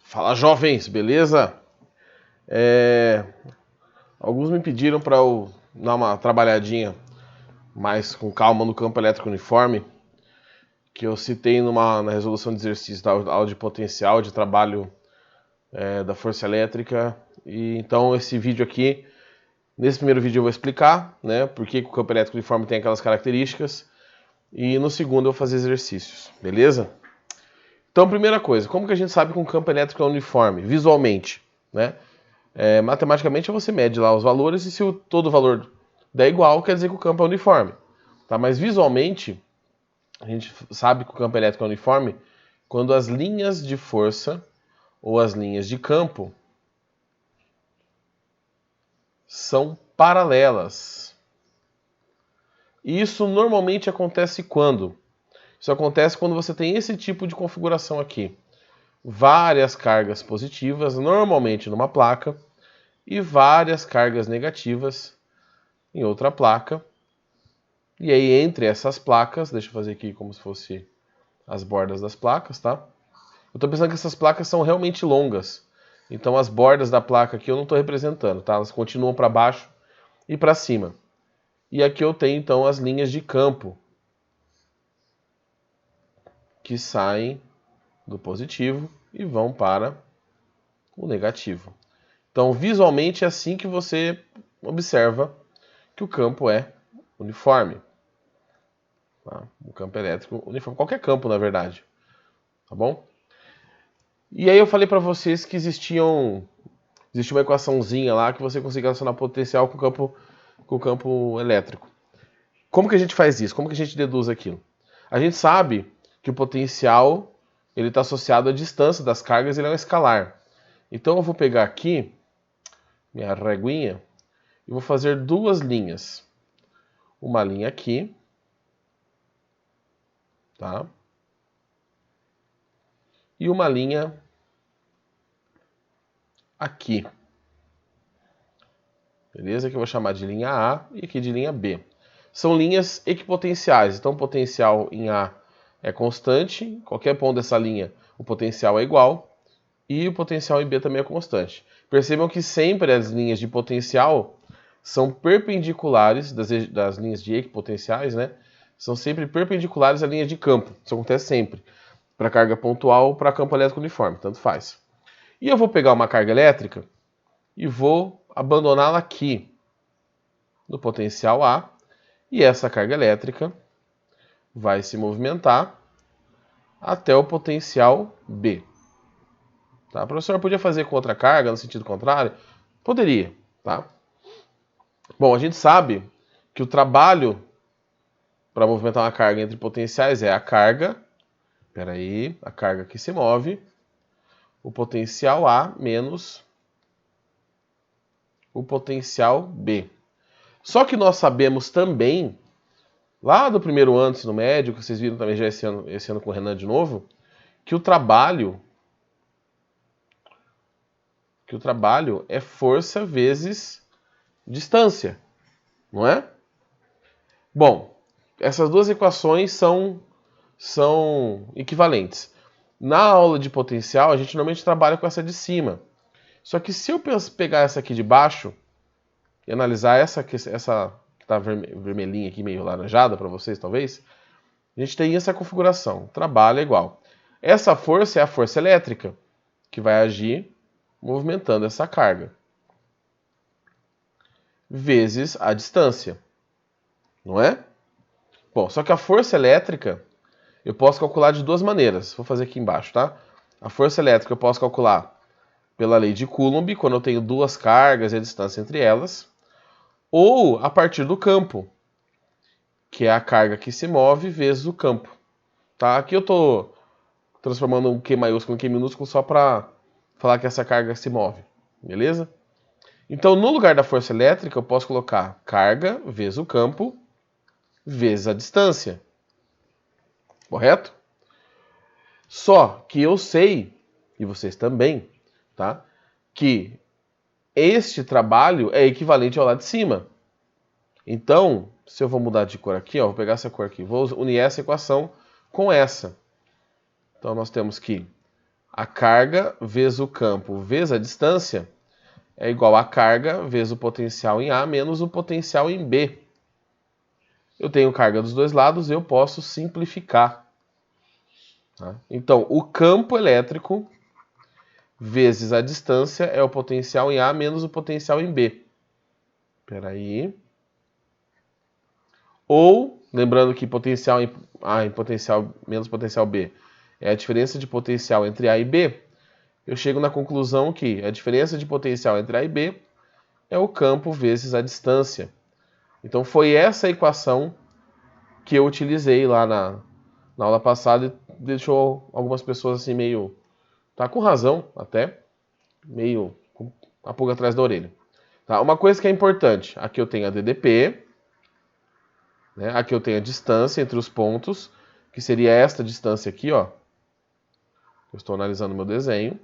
Fala, jovens, beleza? Alguns me pediram para eu dar uma trabalhadinha mais com calma no campo elétrico uniforme, que eu citei na resolução de exercício da aula de potencial de trabalho da força elétrica. E então esse vídeo aqui, nesse primeiro vídeo eu vou explicar, né, por que o campo elétrico uniforme tem aquelas características, e no segundo eu vou fazer exercícios, beleza? Então, primeira coisa, como que a gente sabe que um campo elétrico é uniforme? Visualmente, né? Matematicamente você mede lá os valores e se todo valor der igual, quer dizer que o campo é uniforme. Tá? Mas visualmente, a gente sabe que o campo elétrico é uniforme quando as linhas de força ou as linhas de campo são paralelas. E isso normalmente acontece quando? Isso acontece quando você tem esse tipo de configuração aqui. Várias cargas positivas, normalmente numa placa, e várias cargas negativas em outra placa. E aí, entre essas placas, deixa eu fazer aqui como se fosse as bordas das placas, tá? Eu tô pensando que essas placas são realmente longas. Então, as bordas da placa aqui eu não estou representando, tá? Elas continuam para baixo e para cima. E aqui eu tenho, então, as linhas de campo que saem do positivo e vão para o negativo. Então, visualmente, é assim que você observa que o campo é uniforme. Tá? O campo elétrico uniforme. Qualquer campo, na verdade. Tá bom? E aí eu falei para vocês que existia uma equaçãozinha lá que você conseguia relacionar potencial com o campo elétrico. Como que a gente faz isso? Como que a gente deduz aquilo? A gente sabe que o potencial ele está associado à distância das cargas, ele é um escalar. Então eu vou pegar aqui minha reguinha e vou fazer duas linhas. Uma linha aqui, tá? E uma linha aqui. Beleza? Que eu vou chamar de linha A e aqui de linha B. São linhas equipotenciais, então o potencial em A é constante, em qualquer ponto dessa linha o potencial é igual, e o potencial em B também é constante. Percebam que sempre as linhas de potencial são perpendiculares, das linhas de equipotenciais, né? São sempre perpendiculares à linha de campo. Isso acontece sempre. Para carga pontual ou para campo elétrico uniforme, tanto faz. E eu vou pegar uma carga elétrica e vou abandoná-la aqui, no potencial A, e essa carga elétrica vai se movimentar até o potencial B. Tá? O professor podia fazer com outra carga, no sentido contrário? Poderia. Tá? Bom, a gente sabe que o trabalho para movimentar uma carga entre potenciais é a carga, a carga que se move, o potencial A menos o potencial B. Só que nós sabemos também, lá do primeiro ano do ensino médio, que vocês viram também já esse ano com o Renan de novo, que o trabalho é força vezes distância, não é? Bom, essas duas equações são equivalentes. Na aula de potencial, a gente normalmente trabalha com essa de cima. Só que se eu pegar essa aqui de baixo e analisar essa que está vermelhinha aqui, meio laranjada para vocês, talvez, a gente tem essa configuração. Trabalho é igual. Essa força é a força elétrica, que vai agir movimentando essa carga, vezes a distância. Não é? Bom, só que a força elétrica eu posso calcular de duas maneiras. Vou fazer aqui embaixo, tá? A força elétrica eu posso calcular pela lei de Coulomb, quando eu tenho duas cargas e a distância entre elas, ou a partir do campo, que é a carga que se move vezes o campo. Tá? Aqui eu estou transformando um Q maiúsculo em Q minúsculo só para falar que essa carga se move, beleza? Então, no lugar da força elétrica, eu posso colocar carga vezes o campo vezes a distância. Correto? Só que eu sei, e vocês também, tá? Que este trabalho é equivalente ao lado de cima. Então, se eu vou mudar de cor aqui, ó, vou pegar essa cor aqui, vou unir essa equação com essa. Então, nós temos que a carga vezes o campo vezes a distância é igual a carga vezes o potencial em A menos o potencial em B. Eu tenho carga dos dois lados, eu posso simplificar. Tá? Então, o campo elétrico vezes a distância é o potencial em A menos o potencial em B. Espera aí. Ou, lembrando que potencial em A em potencial menos potencial B é a diferença de potencial entre A e B, eu chego na conclusão que a diferença de potencial entre A e B é o campo vezes a distância. Então foi essa equação que eu utilizei lá na aula passada e deixou algumas pessoas assim meio... Tá com razão até, meio com a pulga atrás da orelha. Tá? Uma coisa que é importante, aqui eu tenho a DDP, né? Aqui eu tenho a distância entre os pontos, que seria esta distância aqui, ó. Eu estou analisando meu desenho.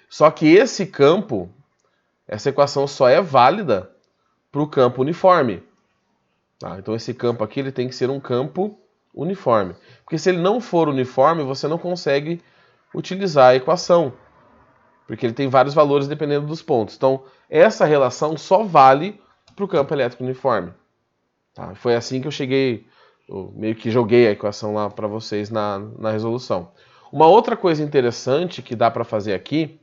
Só que esse campo, essa equação só é válida para o campo uniforme. Tá? Então esse campo aqui ele tem que ser um campo uniforme. Porque se ele não for uniforme, você não consegue utilizar a equação. Porque ele tem vários valores dependendo dos pontos. Então essa relação só vale para o campo elétrico uniforme. Tá? Foi assim que eu cheguei, eu meio que joguei a equação lá para vocês na resolução. Uma outra coisa interessante que dá para fazer aqui,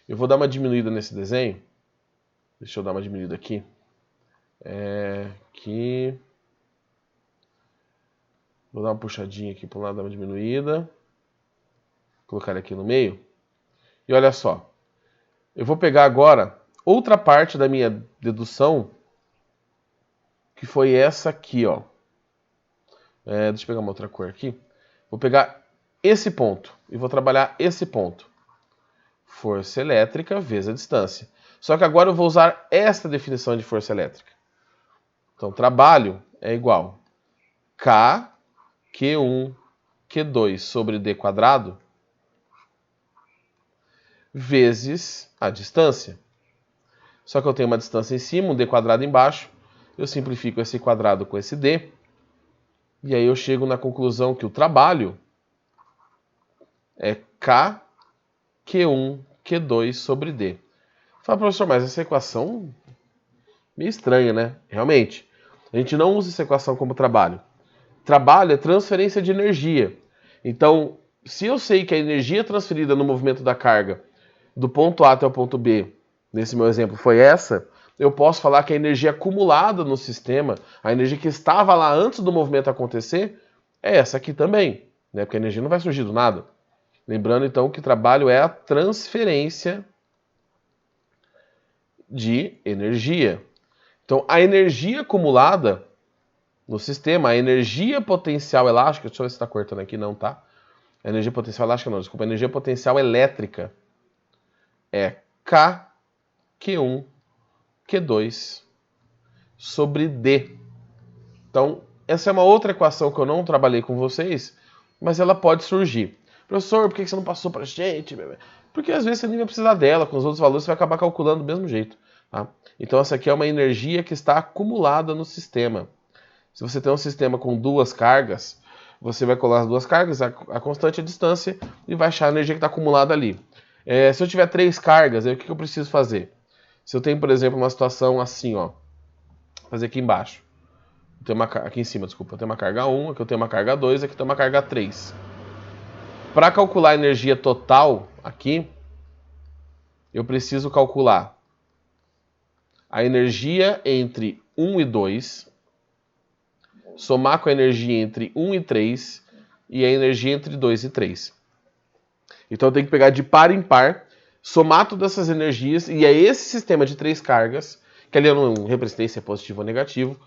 eu vou dar uma diminuída nesse desenho. Deixa eu dar uma diminuída aqui. Aqui. Vou dar uma puxadinha aqui para o lado, dar uma diminuída. Vou colocar ele aqui no meio. E olha só. Eu vou pegar agora outra parte da minha dedução, que foi essa aqui, ó. Deixa eu pegar uma outra cor aqui. Vou pegar esse ponto e vou trabalhar esse ponto. Força elétrica vezes a distância. Só que agora eu vou usar esta definição de força elétrica. Então, trabalho é igual K, Q1, Q2 sobre D quadrado vezes a distância. Só que eu tenho uma distância em cima, um D quadrado embaixo. Eu simplifico esse quadrado com esse D. E aí eu chego na conclusão que o trabalho é K, Q1, Q2 sobre D. Fala, professor, mas essa equação meio estranha, né? Realmente. A gente não usa essa equação como trabalho. Trabalho é transferência de energia. Então, se eu sei que a energia transferida no movimento da carga do ponto A até o ponto B, nesse meu exemplo, foi essa, eu posso falar que a energia acumulada no sistema, a energia que estava lá antes do movimento acontecer, é essa aqui também, né? Porque a energia não vai surgir do nada. Lembrando, então, que trabalho é a transferência de energia. Então, a energia acumulada no sistema, a energia potencial elástica, deixa eu ver se está cortando aqui, não, tá? A energia potencial elástica não, desculpa, a energia potencial elétrica é K, Q1, Q2 sobre D. Então, essa é uma outra equação que eu não trabalhei com vocês, mas ela pode surgir. Professor, por que você não passou para a gente? Porque às vezes você nem vai precisar dela, com os outros valores você vai acabar calculando do mesmo jeito. Tá? Então, essa aqui é uma energia que está acumulada no sistema. Se você tem um sistema com duas cargas, você vai colar as duas cargas, a constante e a distância, e vai achar a energia que está acumulada ali. Se eu tiver três cargas, aí o que eu preciso fazer? Se eu tenho, por exemplo, uma situação assim, ó, vou fazer aqui embaixo. Aqui em cima, desculpa. Eu tenho uma carga 1, aqui eu tenho uma carga 2, aqui eu tenho uma carga 3. Para calcular a energia total aqui, eu preciso calcular a energia entre 1 e 2, somar com a energia entre 1 e 3 e a energia entre 2 e 3. Então eu tenho que pegar de par em par, somar todas essas energias, e é esse sistema de três cargas, que ali eu não representei se é positivo ou negativo,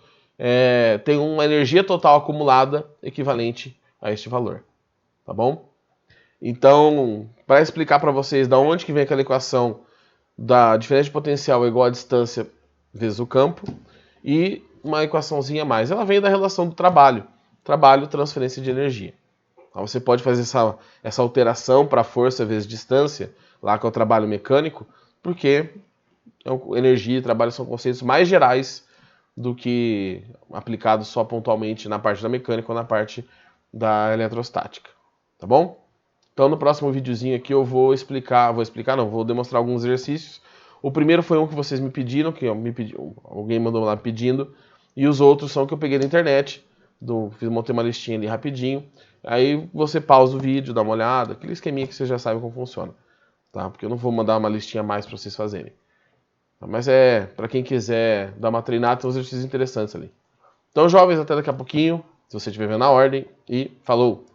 tem uma energia total acumulada equivalente a este valor. Tá bom? Então, para explicar para vocês da onde que vem aquela equação da diferença de potencial igual a distância vezes o campo, e uma equaçãozinha a mais. Ela vem da relação do trabalho. Trabalho, transferência de energia. Então, você pode fazer essa alteração para força vezes distância, lá que é o trabalho mecânico, porque energia e trabalho são conceitos mais gerais do que aplicados só pontualmente na parte da mecânica ou na parte da eletrostática. Tá bom? Então no próximo videozinho aqui eu vou demonstrar alguns exercícios. O primeiro foi um que vocês me pediram, alguém mandou lá pedindo, e os outros são que eu peguei da internet, montei uma listinha ali rapidinho. Aí você pausa o vídeo, dá uma olhada, aquele esqueminha que você já sabe como funciona, tá? Porque eu não vou mandar uma listinha a mais para vocês fazerem. Mas para quem quiser dar uma treinada, tem uns exercícios interessantes ali. Então, jovens, até daqui a pouquinho, se você estiver vendo a ordem, e falou!